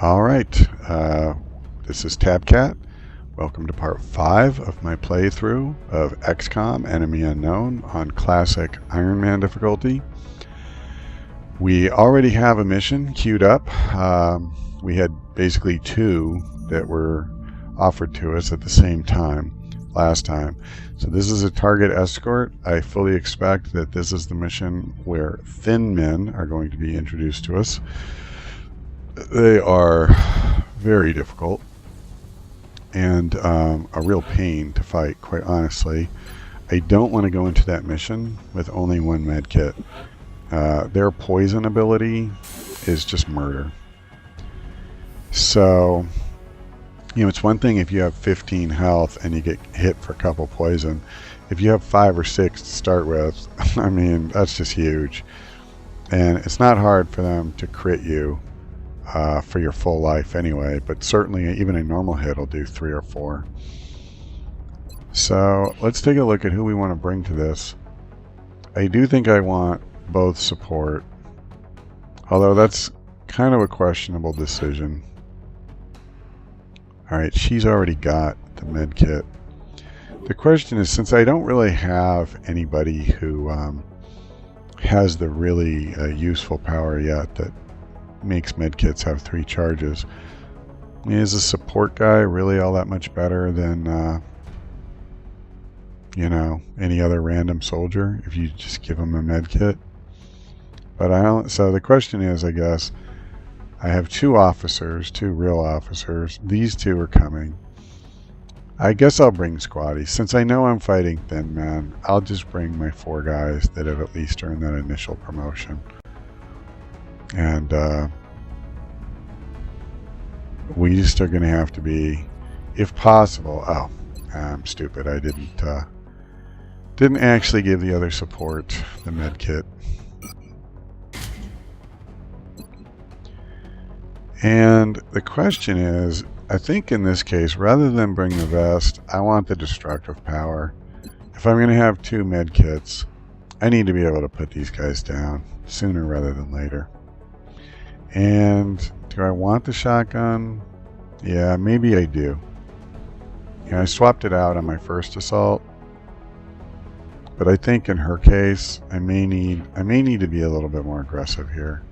All right, this is TabCat. Welcome to part 5 of my playthrough of XCOM Enemy Unknown on Classic Ironman difficulty. We already have a mission queued up. We had basically 2 that were offered to us at the same time last time. So this is a target escort. I fully expect that this is the mission where thin men are going to be introduced to us. They are very difficult and a real pain to fight, quite honestly. I don't want to go into that mission with only 1 med kit. Their poison ability is just murder. So, you know, it's one thing if you have 15 health and you get hit for a couple poison. If you have 5 or 6 to start with, I mean, that's just huge. And it's not hard for them to crit you for your full life anyway, but certainly even a normal hit will do 3 or 4. So let's take a look at who we want to bring to this. I do think I want both support, although that's kind of a questionable decision. Alright, she's already got the med kit. The question is, since I don't really have anybody who has the really useful power yet that makes medkits have 3 charges, I mean, is a support guy really all that much better than you know, any other random soldier if you just give him a medkit? But I don't. So the question is, I guess I have 2 officers, 2 real officers. These 2 are coming. I guess I'll bring squaddies. Since I know I'm fighting thin men, I'll just bring my 4 guys that have at least earned that initial promotion. And we just are going to have to be, if possible. Oh, I'm stupid. I didn't actually give the other support the med kit. And the question is, I think in this case, rather than bring the vest, I want the destructive power. If I'm going to have 2 med kits, I need to be able to put these guys down sooner rather than later. And do I want the shotgun? Yeah, maybe I do. You know, I swapped it out on my first assault, but I think in her case, I may need to be a little bit more aggressive here.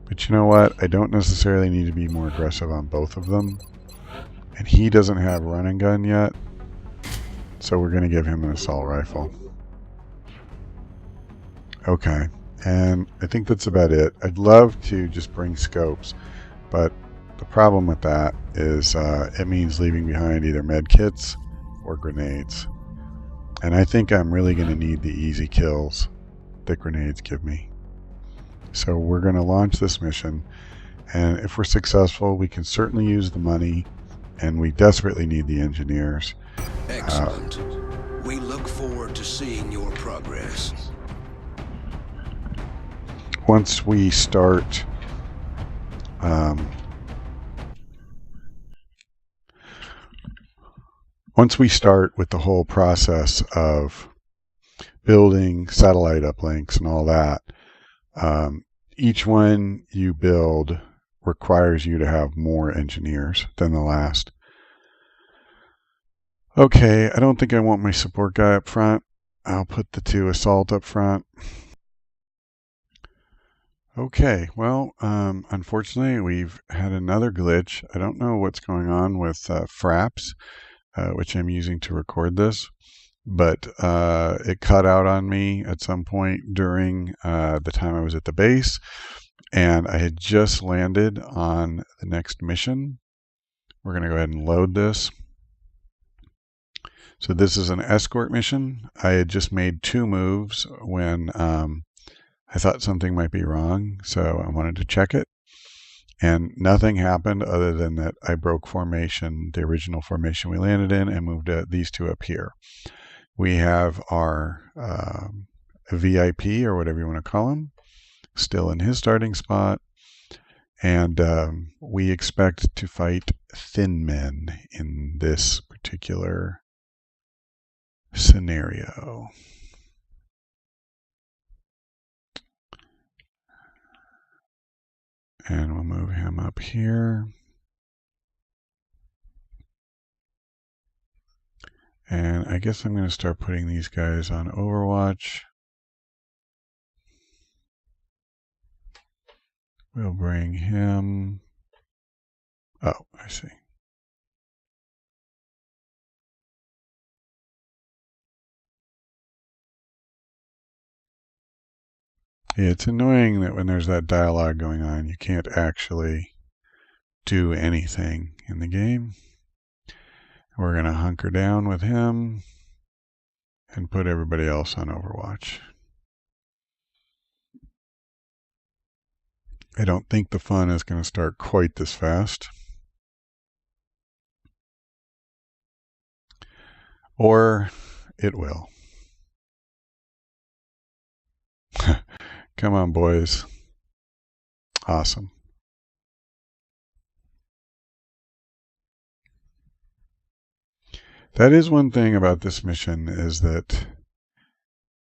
But you know what? I don't necessarily need to be more aggressive on both of them. And he doesn't have a run and gun yet, so we're going to give him an assault rifle. Okay, and I think that's about it. I'd love to just bring scopes, but the problem with that is it means leaving behind either med kits or grenades. And I think I'm really going to need the easy kills that grenades give me. So we're going to launch this mission, and if we're successful, we can certainly use the money, and we desperately need the engineers. Excellent. We look forward to seeing your progress. Once we start with the whole process of building satellite uplinks and all that, each one you build requires you to have more engineers than the last. Okay, I don't think I want my support guy up front. I'll put the 2 assault up front. Okay, well, unfortunately we've had another glitch. I don't know what's going on with Fraps, which I'm using to record this, but it cut out on me at some point during the time I was at the base, and I had just landed on the next mission. We're going to go ahead and load this. So this is an escort mission. I had just made 2 moves when I thought something might be wrong, so I wanted to check it. And nothing happened other than that I broke formation, the original formation we landed in, and moved these 2 up here. We have our VIP, or whatever you want to call him, still in his starting spot. And we expect to fight thin men in this particular scenario. And we'll move him up here. And I guess I'm going to start putting these guys on Overwatch. We'll bring him. Oh, I see. Yeah, it's annoying that when there's that dialogue going on, you can't actually do anything in the game. We're going to hunker down with him and put everybody else on Overwatch. I don't think the fun is going to start quite this fast. Or it will. Come on, boys. Awesome. That is one thing about this mission, is that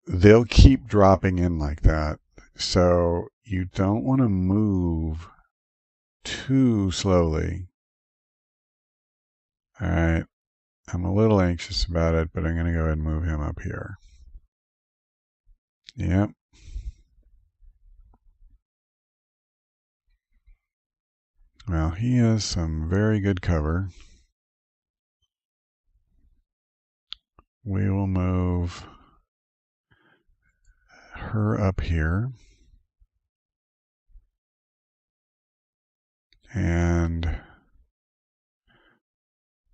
they'll keep dropping in like that. So you don't want to move too slowly. All right. I'm a little anxious about it, but I'm going to go ahead and move him up here. Yep. Well, he has some very good cover. We will move her up here. And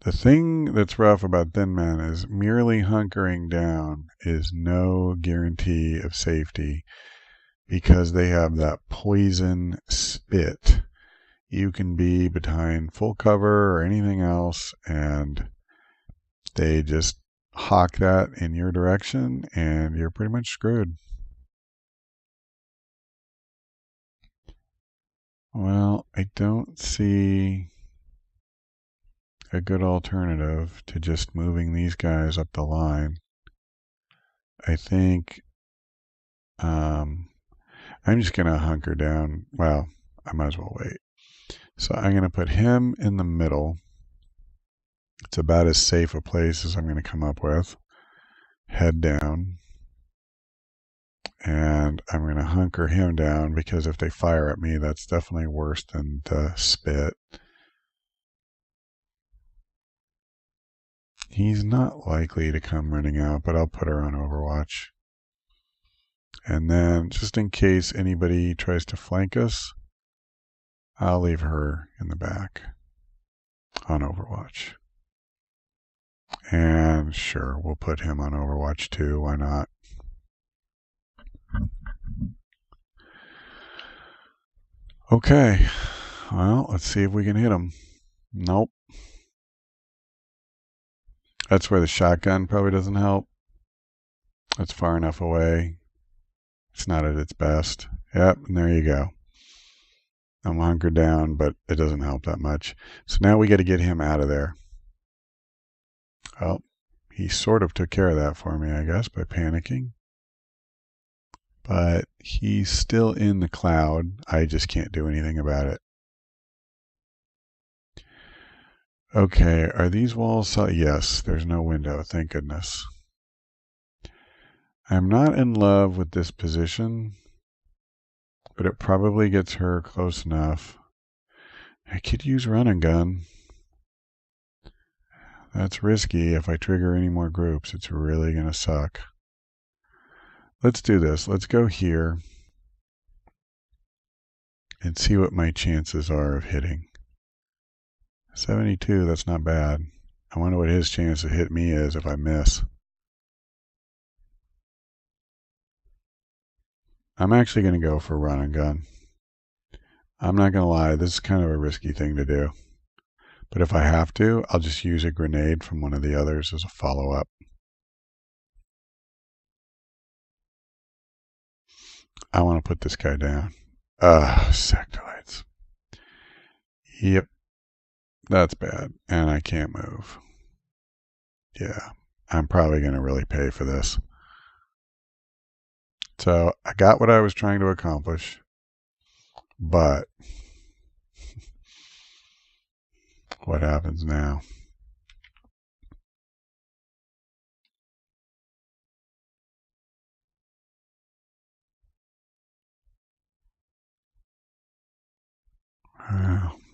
the thing that's rough about Thin Man is merely hunkering down is no guarantee of safety, because they have that poison spit. You can be behind full cover or anything else, and they just hawk that in your direction, and you're pretty much screwed. Well, I don't see a good alternative to just moving these guys up the line. I think I'm just going to hunker down. Well, I might as well wait. So I'm going to put him in the middle. It's about as safe a place as I'm going to come up with. Head down. And I'm going to hunker him down, because if they fire at me, that's definitely worse than the spit. He's not likely to come running out, but I'll put her on Overwatch. And then, just in case anybody tries to flank us, I'll leave her in the back on Overwatch. And sure, we'll put him on Overwatch too. Why not? Okay. Well, let's see if we can hit him. Nope. That's where the shotgun probably doesn't help. That's far enough away. It's not at its best. Yep, and there you go. I'm hunkered down, but it doesn't help that much. So now we got to get him out of there. Well, he sort of took care of that for me, I guess, by panicking. But he's still in the cloud. I just can't do anything about it. Okay, are these walls? Yes, there's no window, thank goodness. I'm not in love with this position, but it probably gets her close enough. I could use run and gun. That's risky. If I trigger any more groups, it's really going to suck. Let's do this. Let's go here and see what my chances are of hitting. 72, that's not bad. I wonder what his chance of hit me is if I miss. I'm actually going to go for run and gun. I'm not going to lie, this is kind of a risky thing to do. But if I have to, I'll just use a grenade from one of the others as a follow-up. I want to put this guy down. Sector-lights. Yep. That's bad. And I can't move. Yeah. I'm probably going to really pay for this. So I got what I was trying to accomplish. But What happens now?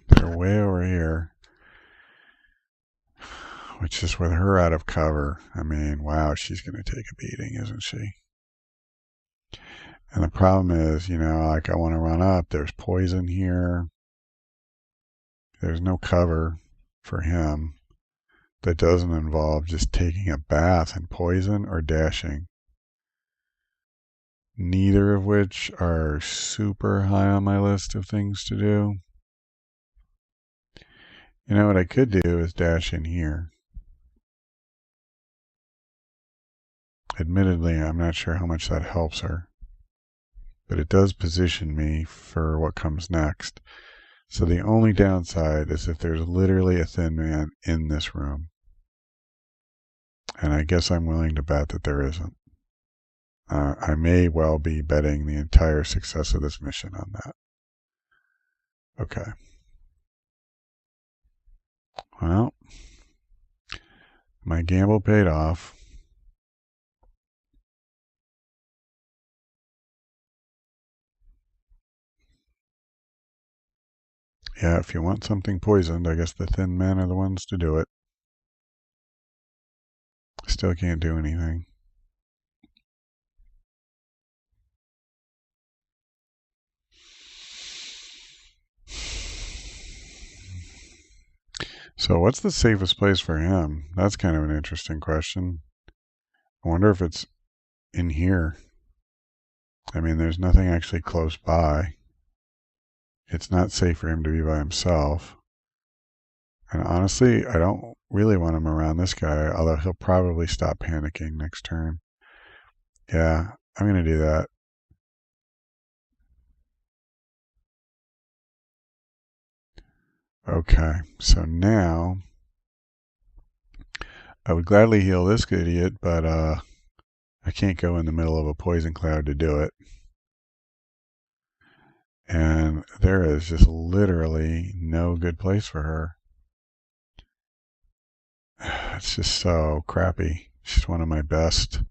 They're way over here. Which is with her out of cover. I mean, wow, she's going to take a beating, isn't she? And the problem is, you know, like I want to run up. There's poison here. There's no cover for him that doesn't involve just taking a bath in poison or dashing. Neither of which are super high on my list of things to do. You know what I could do is dash in here. Admittedly, I'm not sure how much that helps her, but it does position me for what comes next. So the only downside is if there's literally a thin man in this room. And I guess I'm willing to bet that there isn't. I may well be betting the entire success of this mission on that. Okay. Well, my gamble paid off. Yeah, if you want something poisoned, I guess the thin men are the ones to do it. Still can't do anything. So what's the safest place for him? That's kind of an interesting question. I wonder if it's in here. I mean, there's nothing actually close by. It's not safe for him to be by himself. And honestly, I don't really want him around this guy, although he'll probably stop panicking next turn. Yeah, I'm going to do that. Okay, so now I would gladly heal this idiot, but I can't go in the middle of a poison cloud to do it. And there is just literally no good place for her. It's just so crappy. She's one of my best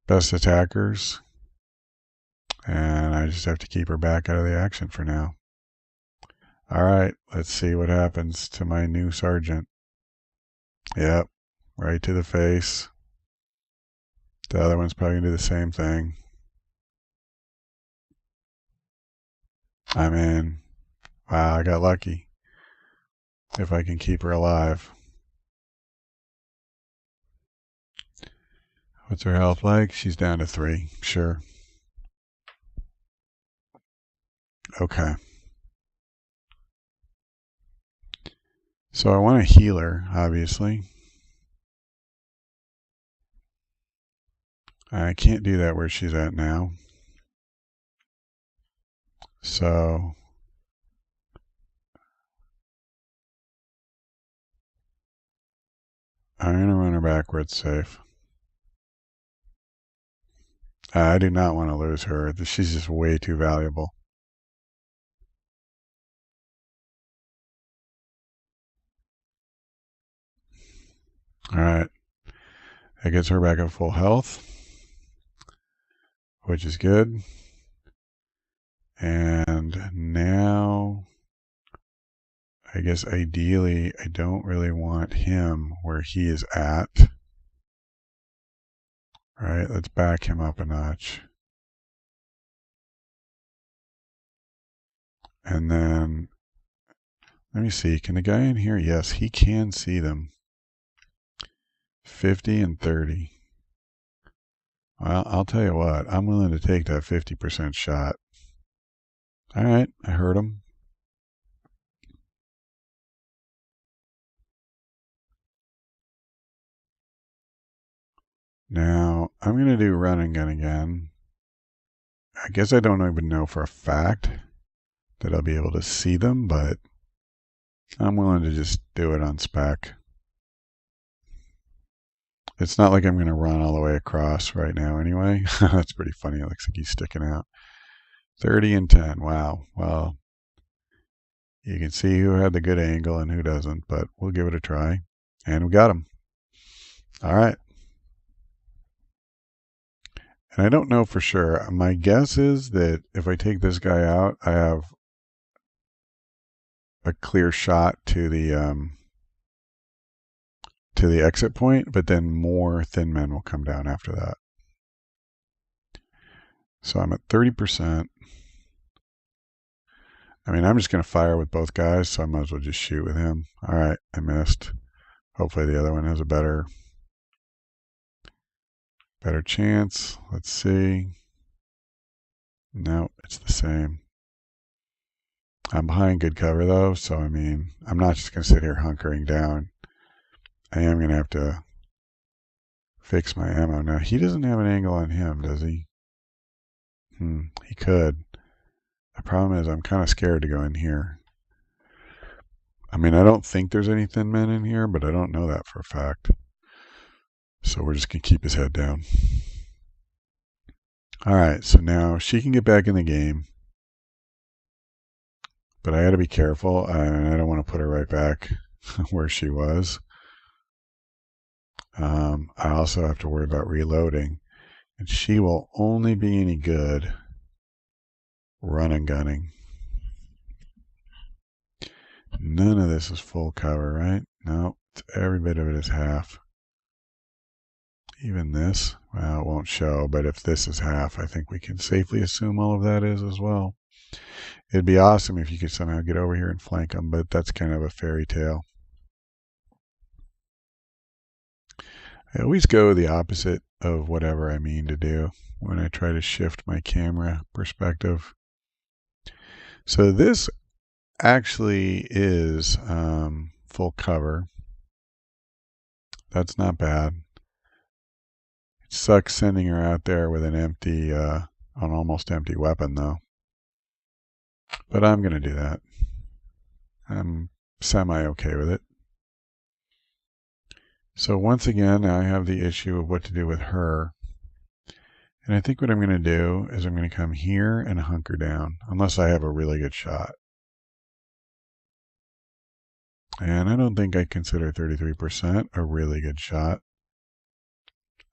attackers. And I just have to keep her back out of the action for now. Alright, let's see what happens to my new sergeant. Yep, right to the face. The other one's probably going to do the same thing. I mean, wow, I got lucky. If I can keep her alive. What's her health like? She's down to 3. Sure. Okay. So I want a healer, obviously. I can't do that where she's at now. So I'm going to run her back where it's safe. I do not want to lose her. She's just way too valuable. Alright. That gets her back at full health, which is good. And now, I guess ideally, I don't really want him where he is at. Right, let's back him up a notch. And then, let me see, can the guy in here? Yes, he can see them. 50 and 30. Well, I'll tell you what, I'm willing to take that 50% shot. Alright, I heard him. Now, I'm going to do run and gun again. I guess I don't even know for a fact that I'll be able to see them, but I'm willing to just do it on spec. It's not like I'm going to run all the way across right now anyway. That's pretty funny. It looks like he's sticking out. 30 and 10. Wow. Well, You can see who had the good angle and who doesn't, but we'll give it a try. And we got him. All right. And I don't know for sure. My guess is that if I take this guy out, I have a clear shot to the exit point, but then more thin men will come down after that. So I'm at 30%. I mean, I'm just going to fire with both guys, so I might as well just shoot with him. All right, I missed. Hopefully the other one has a better chance. Let's see. No, it's the same. I'm behind good cover, though, so, I mean, I'm not just going to sit here hunkering down. I am going to have to fix my ammo. Now, he doesn't have an angle on him, does he? He could. The problem is I'm kind of scared to go in here. I mean, I don't think there's any thin men in here, but I don't know that for a fact. So we're just going to keep his head down. All right, so now she can get back in the game. But I got to be careful, and I don't want to put her right back where she was. I also have to worry about reloading. And she will only be any good run and gunning. None of this is full cover, right? No, every bit of it is half. Even this, well, it won't show, but if this is half, I think we can safely assume all of that is as well. It'd be awesome if you could somehow get over here and flank them, but that's kind of a fairy tale. I always go the opposite of whatever I mean to do when I try to shift my camera perspective. So this actually is full cover. That's not bad. It sucks sending her out there with an empty, an almost empty weapon, though. But I'm going to do that. I'm semi-okay with it. So once again, I have the issue of what to do with her. And I think what I'm going to do is I'm going to come here and hunker down, unless I have a really good shot. And I don't think I consider 33% a really good shot.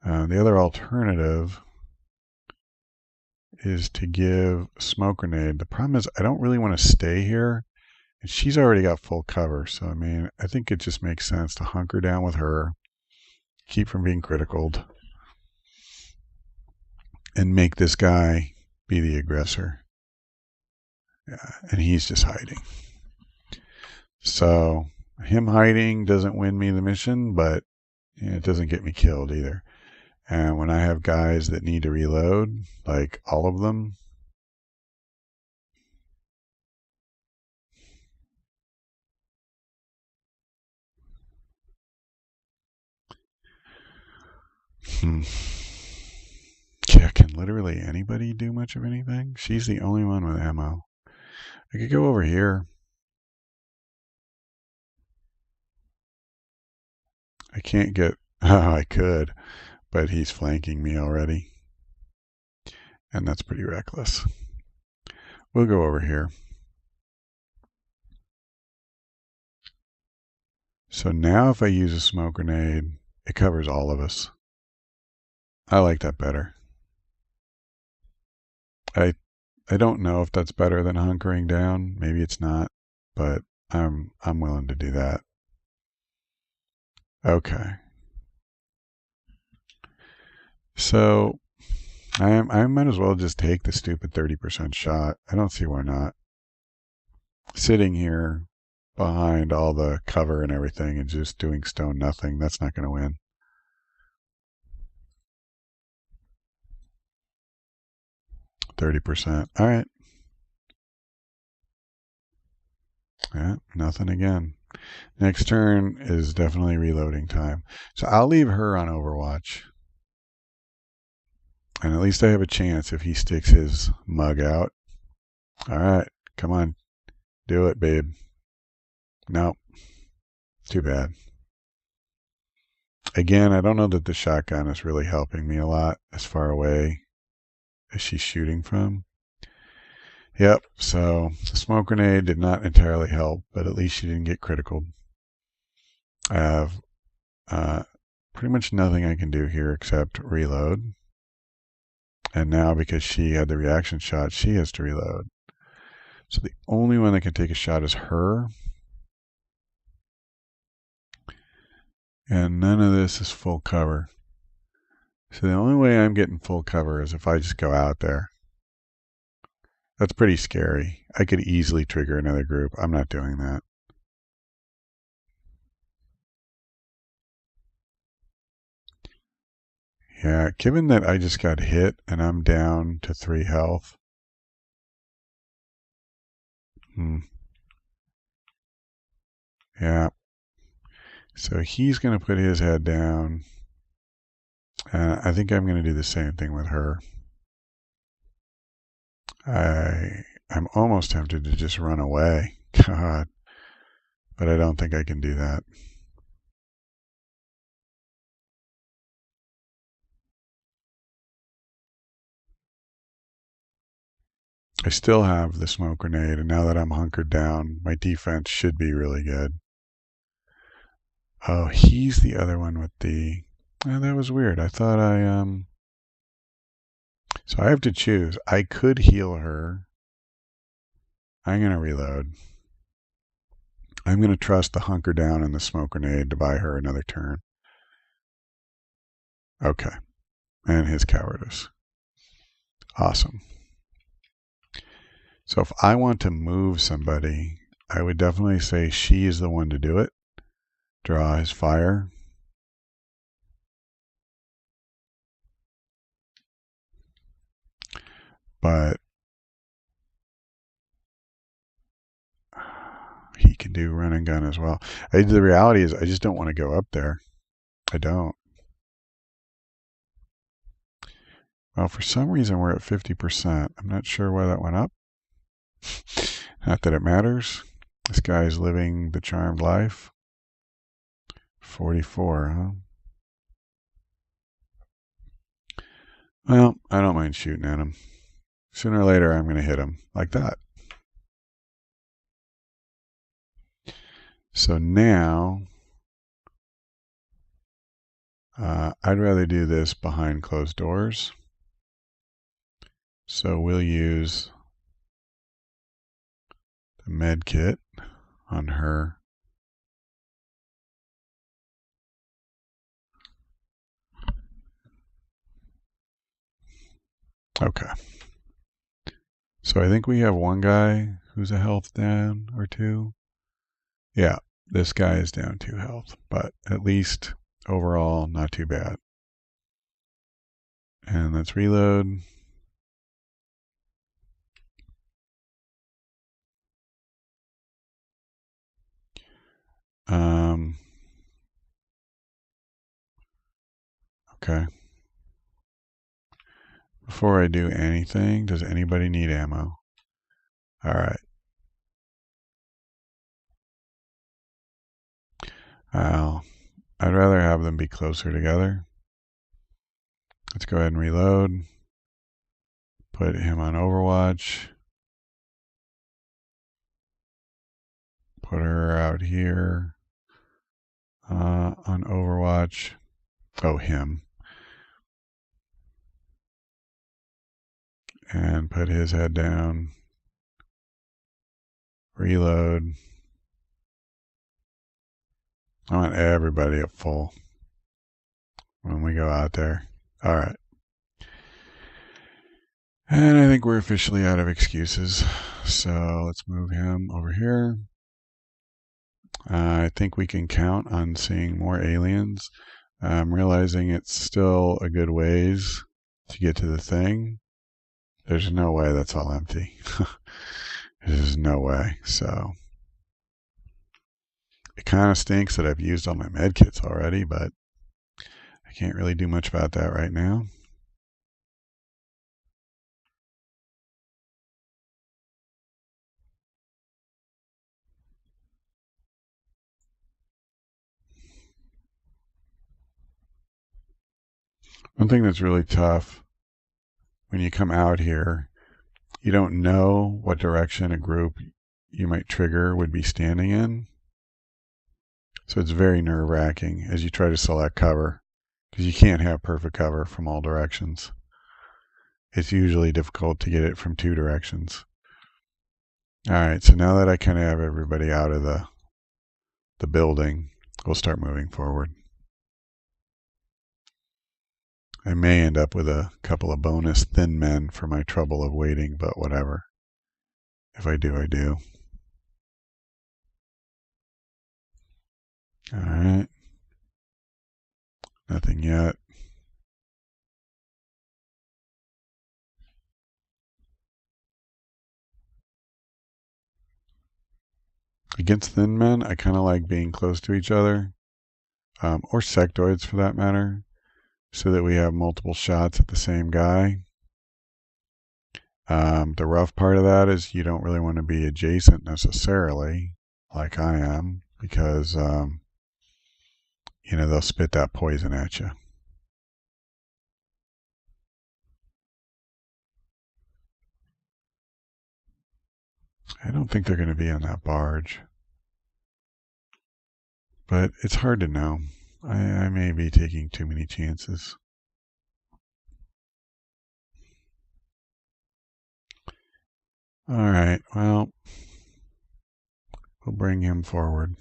The other alternative is to give smoke grenade. The problem is I don't really want to stay here. And she's already got full cover. So, I mean, I think it just makes sense to hunker down with her, keep from being criticaled, and make this guy be the aggressor. Yeah, and he's just hiding. So him hiding doesn't win me the mission, but it doesn't get me killed either. And when I have guys that need to reload, like all of them, yeah, can literally anybody do much of anything? She's the only one with ammo. I could go over here. I can't get... Oh, I could, but he's flanking me already. And that's pretty reckless. We'll go over here. So now if I use a smoke grenade, it covers all of us. I like that better. I don't know if that's better than hunkering down. Maybe it's not, but I'm willing to do that. Okay. So I might as well just take the stupid 30% shot. I don't see why not. Sitting here behind all the cover and everything and just doing stone nothing, that's not going to win. %. All right. Yeah, nothing again. Next turn is definitely reloading time. So I'll leave her on Overwatch. And at least I have a chance if he sticks his mug out. All right, come on. Do it, babe. Nope. Too bad. Again, I don't know that the shotgun is really helping me a lot as far away as she's shooting from. Yep, so the smoke grenade did not entirely help, but at least she didn't get critical. I have pretty much nothing I can do here except reload. And now because she had the reaction shot, she has to reload. So the only one that can take a shot is her. And none of this is full cover. So the only way I'm getting full cover is if I just go out there. That's pretty scary. I could easily trigger another group. I'm not doing that. Yeah, given that I just got hit and I'm down to 3 health. Yeah. So he's going to put his head down. I think I'm going to do the same thing with her. I'm almost tempted to just run away. God. But I don't think I can do that. I still have the smoke grenade, and now that I'm hunkered down, my defense should be really good. Oh, he's the other one with the... Oh, that was weird. I thought So I have to choose. I could heal her. I'm going to reload. I'm going to trust the hunker down and the smoke grenade to buy her another turn. Okay. And his cowardice. Awesome. So if I want to move somebody, I would definitely say she is the one to do it. Draw his fire. But he can do run and gun as well. The reality is I just don't want to go up there. I don't. Well, for some reason we're at 50%. I'm not sure why that went up. Not that it matters. This guy's living the charmed life. 44, huh? Well, I don't mind shooting at him. Sooner or later, I'm going to hit him like that. So now, I'd rather do this behind closed doors. So we'll use the med kit on her. Okay. So I think we have one guy who's a health down or 2. Yeah, this guy is down 2 health, but at least overall not too bad. And let's reload. Okay. Before I do anything, does anybody need ammo? All right. I'd rather have them be closer together. Let's go ahead and reload. Put him on Overwatch. Put her out here on Overwatch. Oh, him. And put his head down. Reload. I want everybody at full when we go out there. All right. And I think we're officially out of excuses. So let's move him over here. I think we can count on seeing more aliens. I'm realizing it's still a good ways to get to the thing. There's no way that's all empty. There's no way. So it kind of stinks that I've used all my med kits already, but I can't really do much about that right now. One thing that's really tough when you come out here you don't know what direction a group you might trigger would be standing in. So it's very nerve-wracking as you try to select cover, because you can't have perfect cover from all directions. It's usually difficult to get it from two directions. All right, so now that I kind of have everybody out of the building, we'll start moving forward. I may end up with a couple of bonus thin men for my trouble of waiting, but whatever. If I do, I do. All right. Nothing yet. Against thin men, I kind of like being close to each other, or sectoids for that matter, so that we have multiple shots at the same guy. The rough part of that is you don't really want to be adjacent necessarily, like I am, because they'll spit that poison at you. I don't think they're going to be on that barge, but it's hard to know. I may be taking too many chances. All right, well, we'll bring him forward.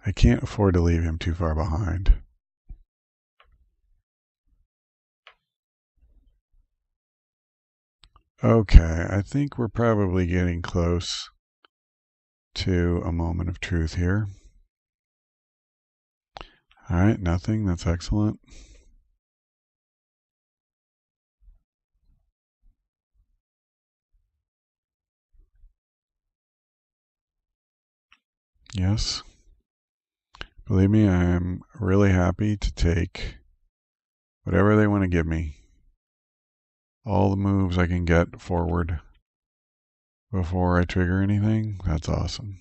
I can't afford to leave him too far behind. Okay, I think we're probably getting close to a moment of truth here. All right, nothing. That's excellent. Yes. Believe me, I am really happy to take whatever they want to give me. All the moves I can get forward before I trigger anything. That's awesome.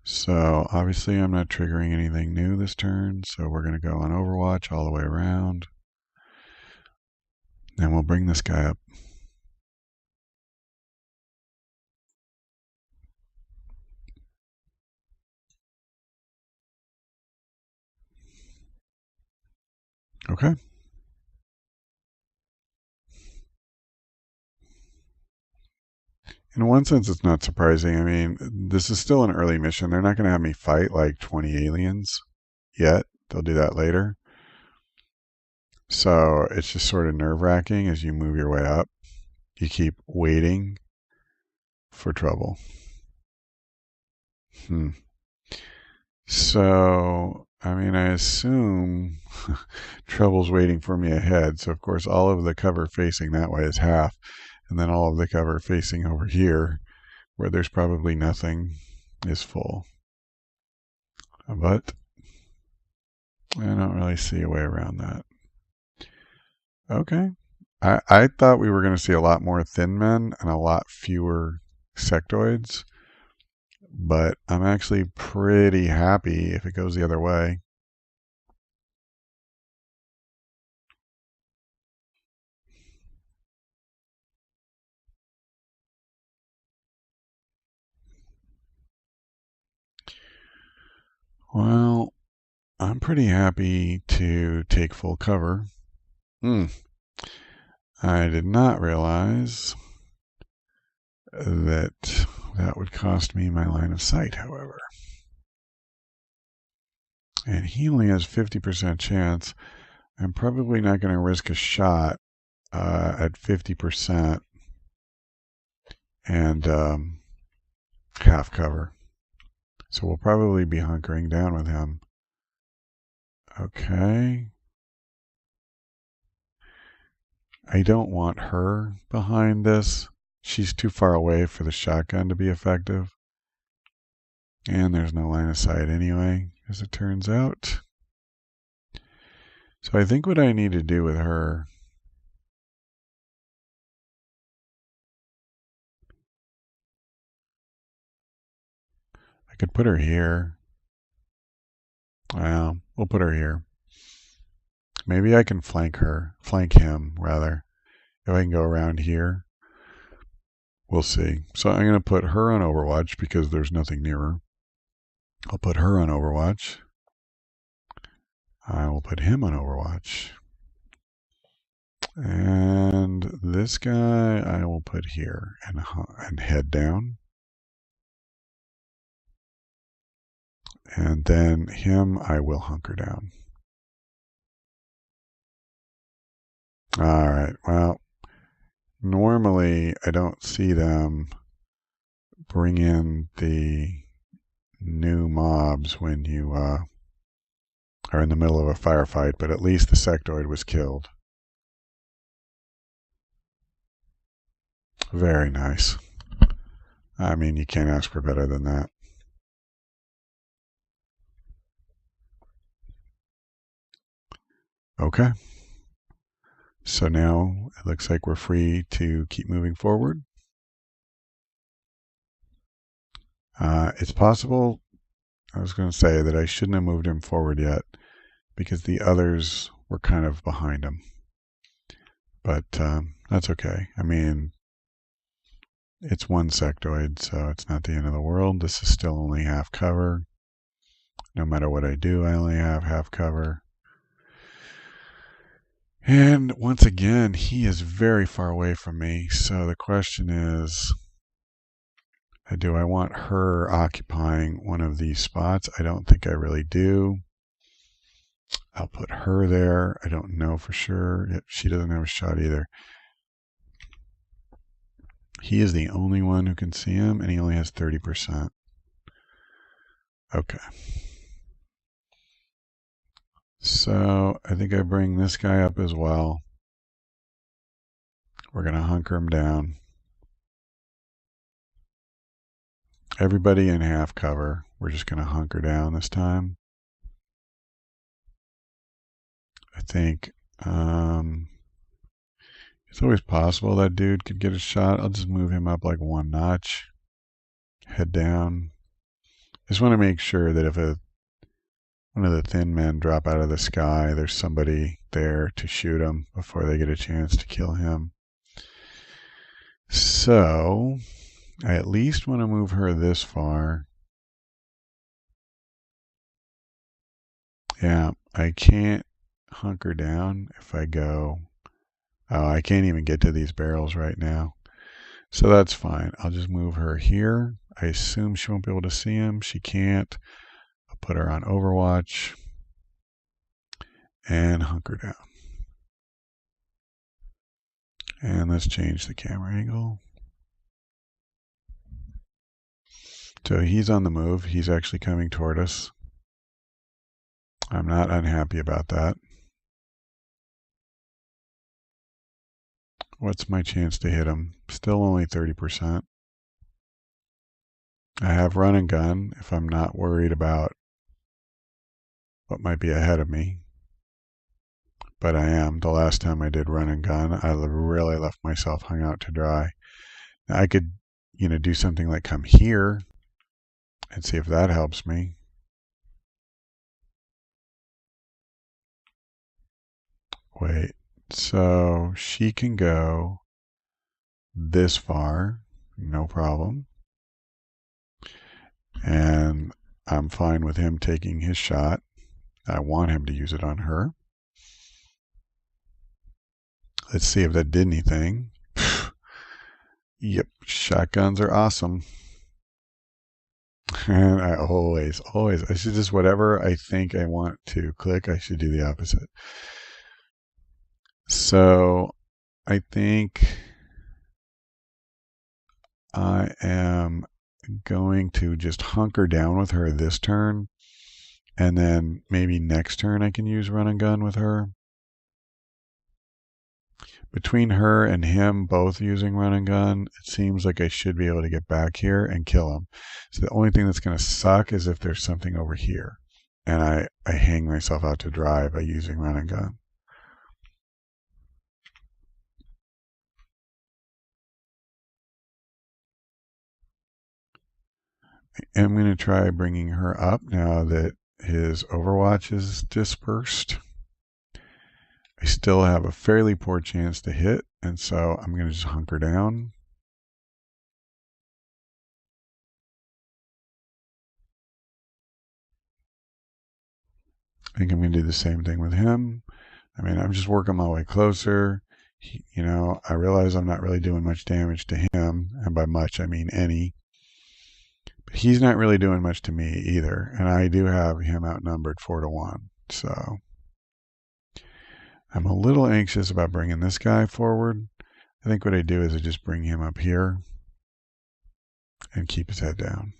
So obviously I'm not triggering anything new this turn, so we're going to go on Overwatch all the way around. And we'll bring this guy up. Okay. In one sense, it's not surprising. I mean, this is still an early mission. They're not going to have me fight like 20 aliens yet. They'll do that later. So it's just sort of nerve-wracking as you move your way up. You keep waiting for trouble. So, I mean, I assume trouble's waiting for me ahead. So, of course, all of the cover facing that way is half. And then all of the cover facing over here, where there's probably nothing, is full. But I don't really see a way around that. Okay. I thought we were going to see a lot more thin men and a lot fewer sectoids. But I'm actually pretty happy if it goes the other way. Well, I'm pretty happy to take full cover. I did not realize that that would cost me my line of sight, however. And he only has 50% chance. I'm probably not going to risk a shot at 50% and half cover. So we'll probably be hunkering down with him. Okay. I don't want her behind this. She's too far away for the shotgun to be effective. And there's no line of sight anyway, as it turns out. So I think what I need to do with her I could put her here. Well, we'll put her here. Maybe I can flank him rather. If I can go around here, we'll see. So I'm going to put her on Overwatch because there's nothing near her. I'll put her on Overwatch. I will put him on Overwatch. And this guy I will put here and head down. And then him I will hunker down. All right, well, normally I don't see them bring in the new mobs when you are in the middle of a firefight, but at least the sectoid was killed. Very nice. I mean, you can't ask for better than that. Okay. So now it looks like we're free to keep moving forward. It's possible, I was going to say that I shouldn't have moved him forward yet because the others were kind of behind him. But that's okay. I mean, it's one sectoid, so it's not the end of the world. This is still only half cover. No matter what I do, I only have half cover. And once again, he is very far away from me. So the question is, do I want her occupying one of these spots? I don't think I really do. I'll put her there. I don't know for sure. She doesn't have a shot either. He is the only one who can see him, and he only has 30%. Okay. So I think I bring this guy up as well. We're going to hunker him down. Everybody in half cover. We're just going to hunker down this time. I think it's always possible that dude could get a shot. I'll just move him up like one notch. Head down. Just want to make sure that if one of the thin men drop out of the sky, there's somebody there to shoot him before they get a chance to kill him. So I at least want to move her this far. Yeah, I can't hunker down if I go. Oh, I can't even get to these barrels right now. So that's fine. I'll just move her here. I assume she won't be able to see him. She can't. I'll put her on Overwatch and hunker down. And let's change the camera angle. So he's on the move. He's actually coming toward us. I'm not unhappy about that. What's my chance to hit him? Still only 30%. I have run and gun if I'm not worried about what might be ahead of me. But I am. The last time I did run and gun, I really left myself hung out to dry. Now I could, do something like come here and see if that helps me. Wait, so she can go this far, no problem. And I'm fine with him taking his shot. I want him to use it on her. Let's see if that did anything. Yep, shotguns are awesome. And I always, I should just, whatever I think I want to click, I should do the opposite. So I think I am going to just hunker down with her this turn, and then maybe next turn I can use run and gun with her. Between her and him both using run and gun, it seems like I should be able to get back here and kill him. So the only thing that's going to suck is if there's something over here, and I hang myself out to dry by using run and gun. I'm going to try bringing her up now that his Overwatch is dispersed. I still have a fairly poor chance to hit, and so I'm going to just hunker down. I think I'm going to do the same thing with him. I mean, I'm just working my way closer. I realize I'm not really doing much damage to him, and by much I mean any. But he's not really doing much to me either, and I do have him outnumbered 4-1. So I'm a little anxious about bringing this guy forward. I think what I do is I just bring him up here and keep his head down.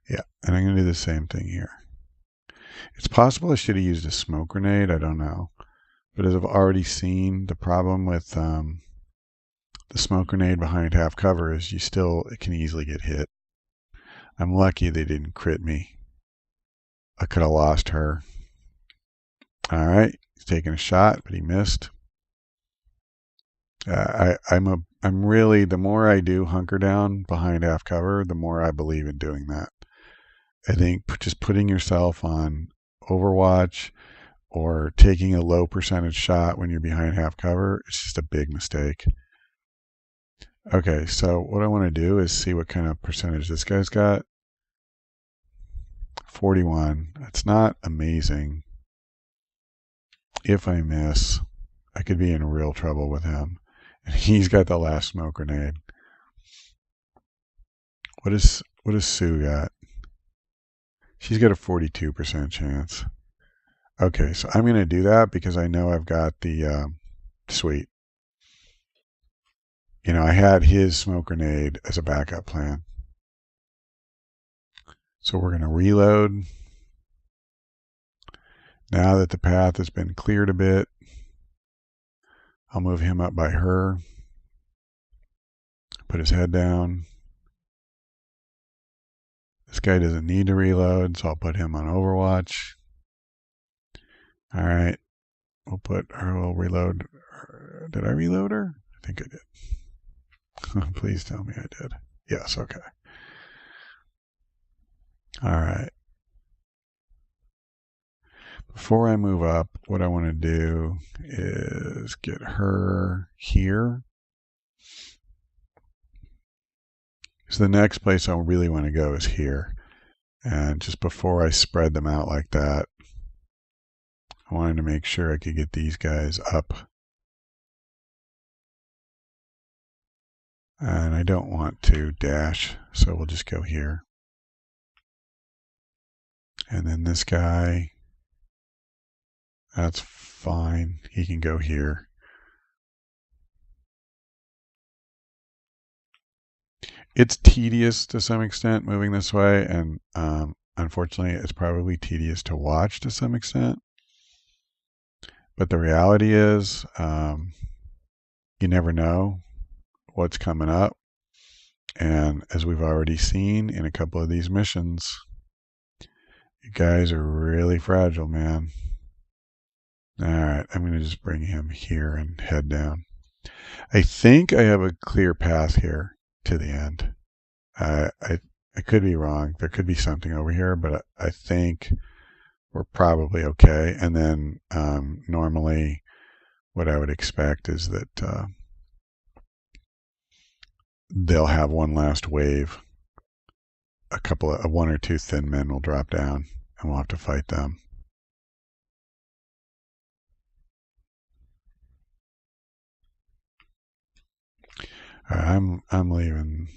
Yeah, and I'm going to do the same thing here. It's possible I should have used a smoke grenade. I don't know. But as I've already seen, the problem with the smoke grenade behind half cover is it can easily get hit. I'm lucky they didn't crit me. I could have lost her. All right, he's taking a shot, but he missed. I'm really, the more I do hunker down behind half cover, the more I believe in doing that. I think just putting yourself on Overwatch or taking a low percentage shot when you're behind half cover, it's just a big mistake. Okay, so what I want to do is see what kind of percentage this guy's got. 41. That's not amazing. If I miss, I could be in real trouble with him. And he's got the last smoke grenade. What is Sue got? She's got a 42% chance. Okay, so I'm going to do that because I know I've got the sweet. I had his smoke grenade as a backup plan. So we're going to reload. Now that the path has been cleared a bit, I'll move him up by her. Put his head down. This guy doesn't need to reload, so I'll put him on Overwatch. All right. We'll reload. Did I reload her? I think I did. Please tell me I did. Yes, okay. All right. Before I move up, what I want to do is get her here. So the next place I really want to go is here. And just before I spread them out like that, I wanted to make sure I could get these guys up. And I don't want to dash, so we'll just go here. And then this guy, that's fine. He can go here. It's tedious to some extent moving this way, and unfortunately, it's probably tedious to watch to some extent. But the reality is, you never know what's coming up. And as we've already seen in a couple of these missions, you guys are really fragile, man. All right, I'm going to just bring him here and head down. I think I have a clear path here to the end. I could be wrong. There could be something over here, but I think we're probably okay. And then normally what I would expect is that they'll have one last wave. One or two thin men will drop down, and we'll have to fight them. All right, I'm leaving.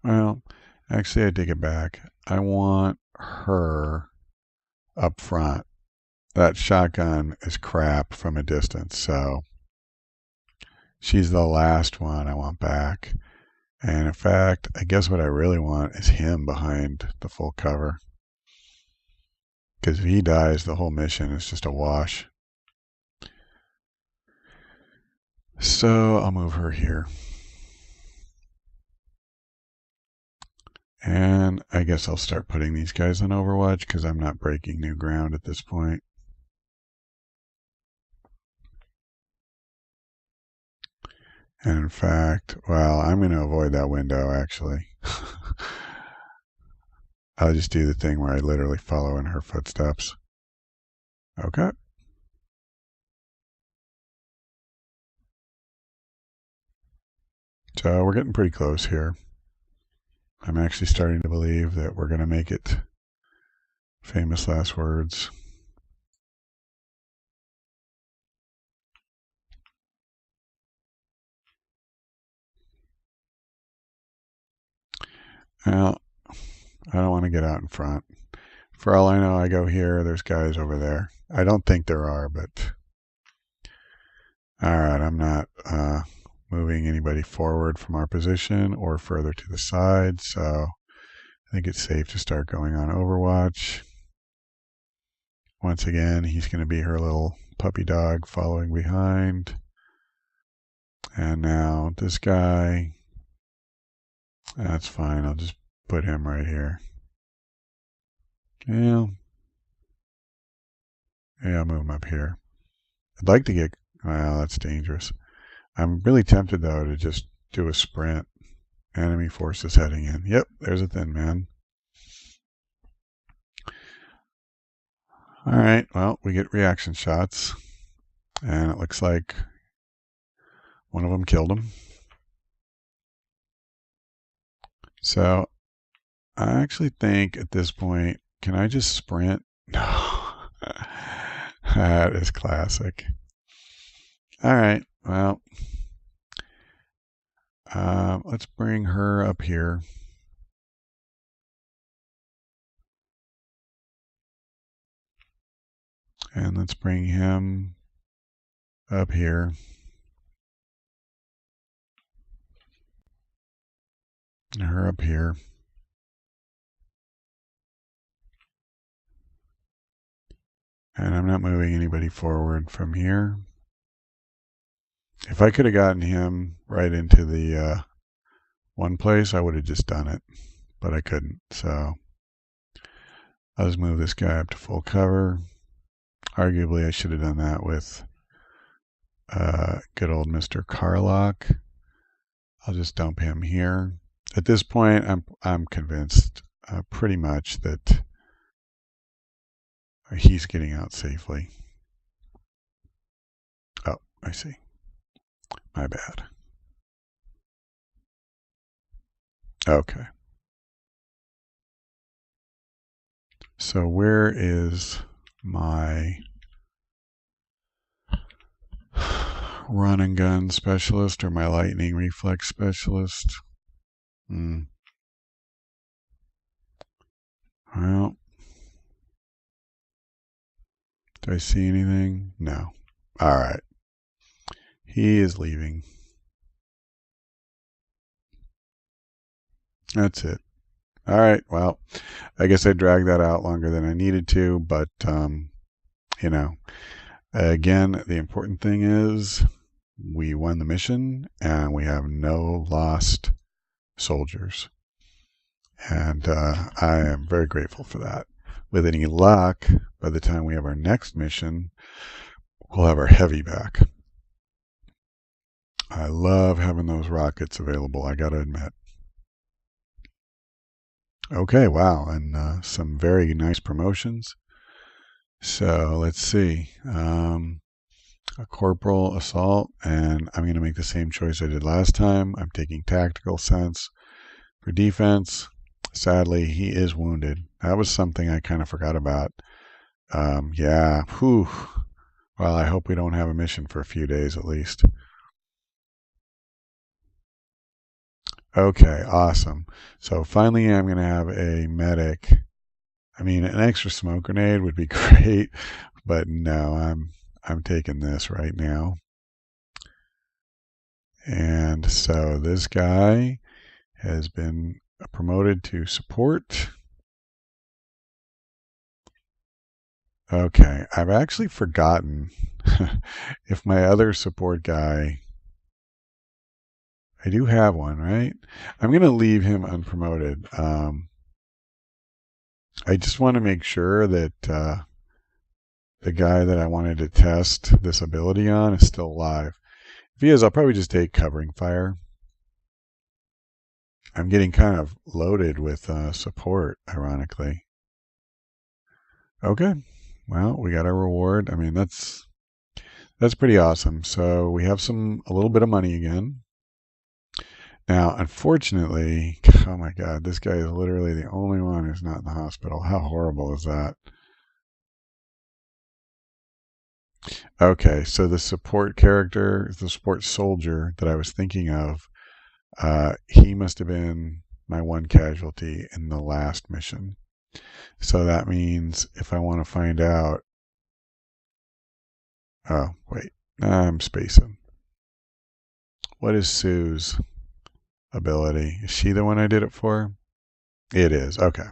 Well, actually, I take it back. I want her up front. That shotgun is crap from a distance, so she's the last one I want back. And in fact, I guess what I really want is him behind the full cover. Because if he dies, the whole mission is just a wash. So I'll move her here. And I guess I'll start putting these guys on Overwatch because I'm not breaking new ground at this point. And in fact, well, I'm going to avoid that window, actually. I'll just do the thing where I literally follow in her footsteps. Okay. So we're getting pretty close here. I'm actually starting to believe that we're going to make it. Famous last words. Well, I don't want to get out in front. For all I know, I go here, there's guys over there. I don't think there are, but... Alright, I'm not moving anybody forward from our position or further to the side, so I think it's safe to start going on Overwatch. Once again, he's going to be her little puppy dog following behind. And now this guy, that's fine, I'll just put him right here. Yeah, I'll move him up here. I'd like to get, well, that's dangerous. I'm really tempted, though, to just do a sprint. Enemy forces heading in. Yep, there's a thin man. All right, well, we get reaction shots. And it looks like one of them killed him. So I actually think at this point, can I just sprint? No. That is classic. All right, well, let's bring her up here. And let's bring him up here. And her up here. And I'm not moving anybody forward from here. If I could have gotten him right into the one place, I would have just done it. But I couldn't, so I'll just move this guy up to full cover. Arguably, I should have done that with good old Mr. Carlock. I'll just dump him here. At this point, I'm convinced pretty much that he's getting out safely. Oh, I see. My bad. Okay. So where is my run and gun specialist or my lightning reflex specialist? Well, do I see anything? No. All right. He is leaving. That's it. All right. Well, I guess I dragged that out longer than I needed to, but, you know, again, the important thing is we won the mission and we have no lost soldiers. And I am very grateful for that. With any luck, by the time we have our next mission, we'll have our heavy back. I love having those rockets available, I gotta admit. Okay, wow, and some very nice promotions. So let's see. A corporal assault, and I'm going to make the same choice I did last time. I'm taking tactical sense for defense. Sadly, he is wounded. That was something I kind of forgot about. Yeah, whew. Well, I hope we don't have a mission for a few days at least. Okay, awesome. So finally I'm going to have a medic. I mean, an extra smoke grenade would be great, but no, I'm taking this right now. And so this guy has been promoted to support. Okay, I've actually forgotten if my other support guy, I do have one, right? I'm going to leave him unpromoted. I just want to make sure that the guy that I wanted to test this ability on is still alive. If he is, I'll probably just take covering fire. I'm getting kind of loaded with support, ironically. Okay, well, we got our reward. I mean, that's pretty awesome. So we have a little bit of money again. Now, unfortunately, oh my God, this guy is literally the only one who's not in the hospital. How horrible is that? Okay, so the support character, the support soldier that I was thinking of, he must have been my one casualty in the last mission. So that means if I want to find out, oh wait, I'm spacing. What is Sue's ability? Is she the one I did it for? It is. Okay.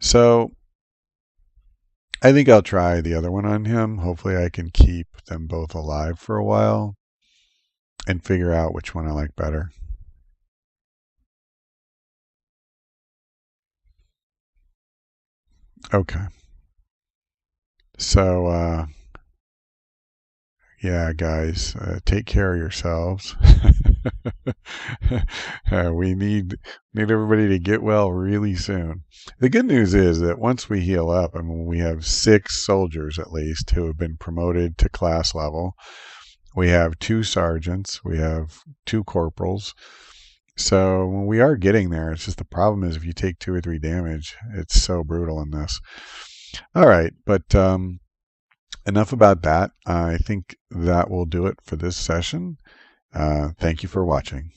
So I think I'll try the other one on him. Hopefully I can keep them both alive for a while and figure out which one I like better. Okay. So, yeah, guys, take care of yourselves. We need everybody to get well really soon. The good news is that once we heal up, I mean, we have 6 soldiers at least who have been promoted to class level. We have 2 sergeants. We have 2 corporals. So when we are getting there, it's just the problem is if you take 2 or 3 damage, it's so brutal in this. All right, but enough about that. I think that will do it for this session. Thank you for watching.